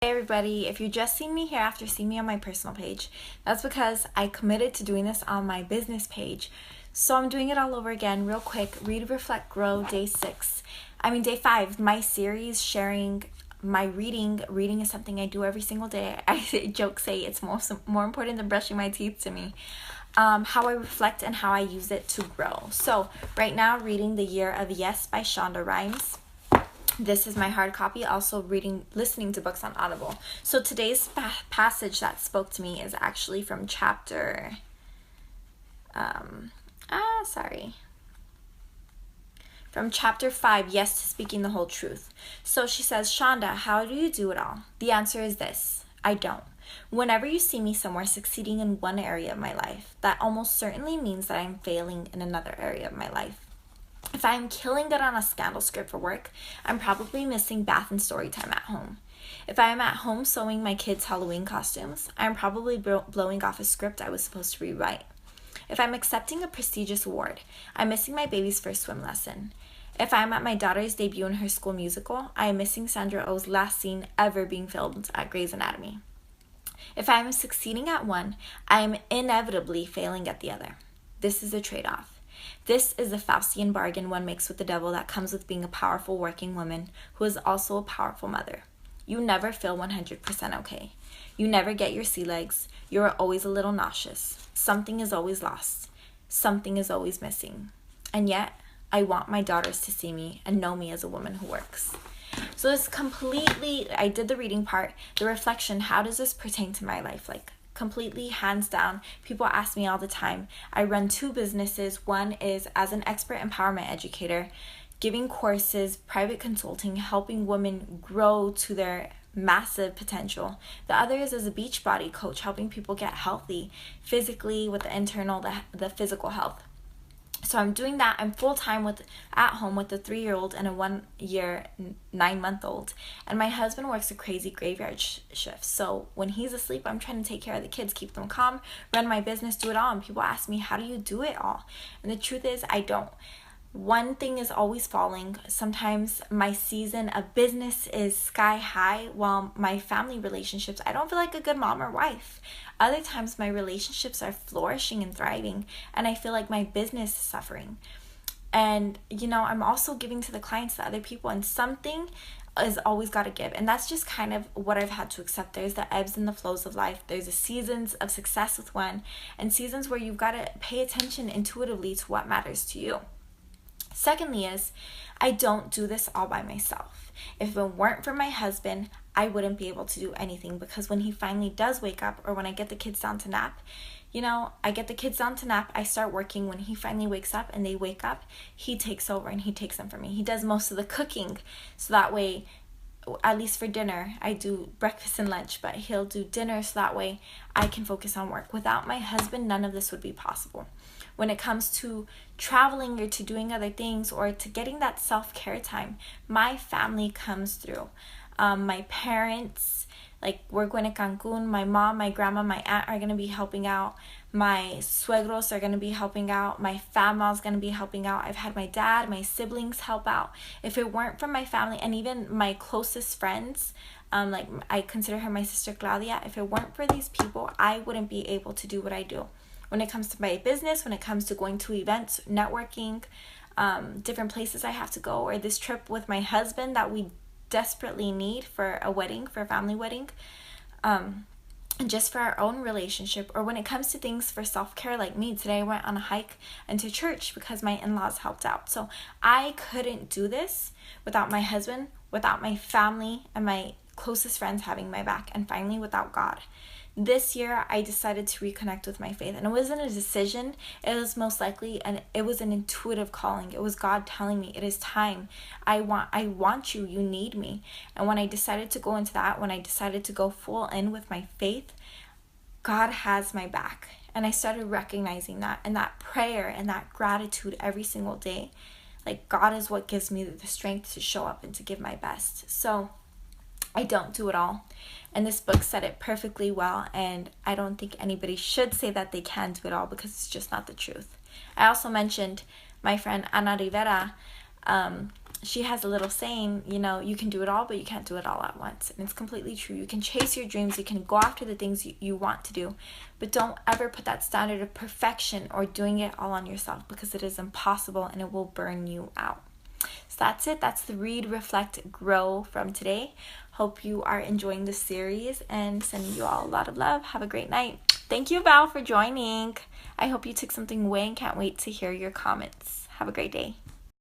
Hey everybody, if you just seen me here after seeing me on my personal page, that's because I committed to doing this on my business page. So I'm doing it all over again real quick. Read, Reflect, Grow, day 5, my series sharing my reading. Reading is something I do every single day. I say it's more important than brushing my teeth to me. How I reflect and how I use it to grow. So right now, reading The Year of Yes by Shonda Rhimes. This is my hard copy, also listening to books on Audible. So today's passage that spoke to me is actually from chapter, from chapter 5, Yes to Speaking the Whole Truth. So she says, Shonda, how do you do it all? The answer is this: I don't. Whenever you see me somewhere succeeding in one area of my life, that almost certainly means that I'm failing in another area of my life. If I'm killing it on a scandal script for work, I'm probably missing bath and story time at home. If I am at home sewing my kids' Halloween costumes, I'm probably blowing off a script I was supposed to rewrite. If I'm accepting a prestigious award, I'm missing my baby's first swim lesson. If I'm at my daughter's debut in her school musical, I am missing Sandra Oh's last scene ever being filmed at Grey's Anatomy. If I am succeeding at one, I am inevitably failing at the other. This is a trade-off. This is the Faustian bargain one makes with the devil that comes with being a powerful working woman who is also a powerful mother. You never feel 100% okay. You never get your sea legs. You are always a little nauseous. Something is always lost. Something is always missing. And yet, I want my daughters to see me and know me as a woman who works. So this I did the reading part, the reflection, how does this pertain to my life? Completely hands down. People ask me all the time. I run 2 businesses. One is as an expert empowerment educator, giving courses, private consulting, helping women grow to their massive potential. The other is as a Beachbody coach, helping people get healthy physically with the internal, the physical health. So I'm doing that. I'm full-time at home with a 3-year-old and a 1-year, 9-month-old. And my husband works a crazy graveyard shift. So when he's asleep, I'm trying to take care of the kids, keep them calm, run my business, do it all. And people ask me, how do you do it all? And the truth is, I don't. One thing is always falling. Sometimes my season of business is sky high, while my family relationships, I don't feel like a good mom or wife. Other times my relationships are flourishing and thriving, and I feel like my business is suffering. And, I'm also giving to the clients, to other people, and something is always got to give. And that's just kind of what I've had to accept. There's the ebbs and the flows of life. There's the seasons of success with one, and seasons where you've got to pay attention intuitively to what matters to you. Secondly is, I don't do this all by myself. If it weren't for my husband, I wouldn't be able to do anything, because when he finally does wake up, or when I get the kids down to nap, I start working. When he finally wakes up and they wake up, he takes over and he takes them from me. He does most of the cooking, so that way, at least for dinner, I do breakfast and lunch, but he'll do dinner, so that way I can focus on work. Without my husband, none of this would be possible. When it comes to traveling or to doing other things or to getting that self-care time, my family comes through. My parents, we're going to Cancun. My mom, my grandma, my aunt are going to be helping out. My suegros are going to be helping out. My fama is going to be helping out. I've had my dad, my siblings help out. If it weren't for my family and even my closest friends, I consider her my sister Claudia, if it weren't for these people, I wouldn't be able to do what I do. When it comes to my business, when it comes to going to events, networking, different places I have to go, or this trip with my husband that we desperately need for a wedding, for a family wedding, and just for our own relationship, or when it comes to things for self-care like me. Today I went on a hike and to church because my in-laws helped out. So I couldn't do this without my husband, without my family and my closest friends having my back, and finally without God. This year, I decided to reconnect with my faith, and it wasn't a decision. It was most likely, it was an intuitive calling. It was God telling me, it is time. I want you. You need me. And when I decided to go into that, when I decided to go full in with my faith, God has my back. And I started recognizing that, and that prayer and that gratitude every single day. God is what gives me the strength to show up and to give my best. So I don't do it all. And this book said it perfectly well, and I don't think anybody should say that they can do it all, because it's just not the truth. I also mentioned my friend Ana Rivera she has a little saying, you know, you can do it all, but you can't do it all at once. And it's completely true. You can chase your dreams, you can go after the things you want to do, but don't ever put that standard of perfection or doing it all on yourself, because it is impossible and it will burn you out. So that's it. That's the Read, Reflect, Grow from today. Hope you are enjoying the series, and sending you all a lot of love. Have a great night. Thank you, Val, for joining. I hope you took something away and can't wait to hear your comments. Have a great day.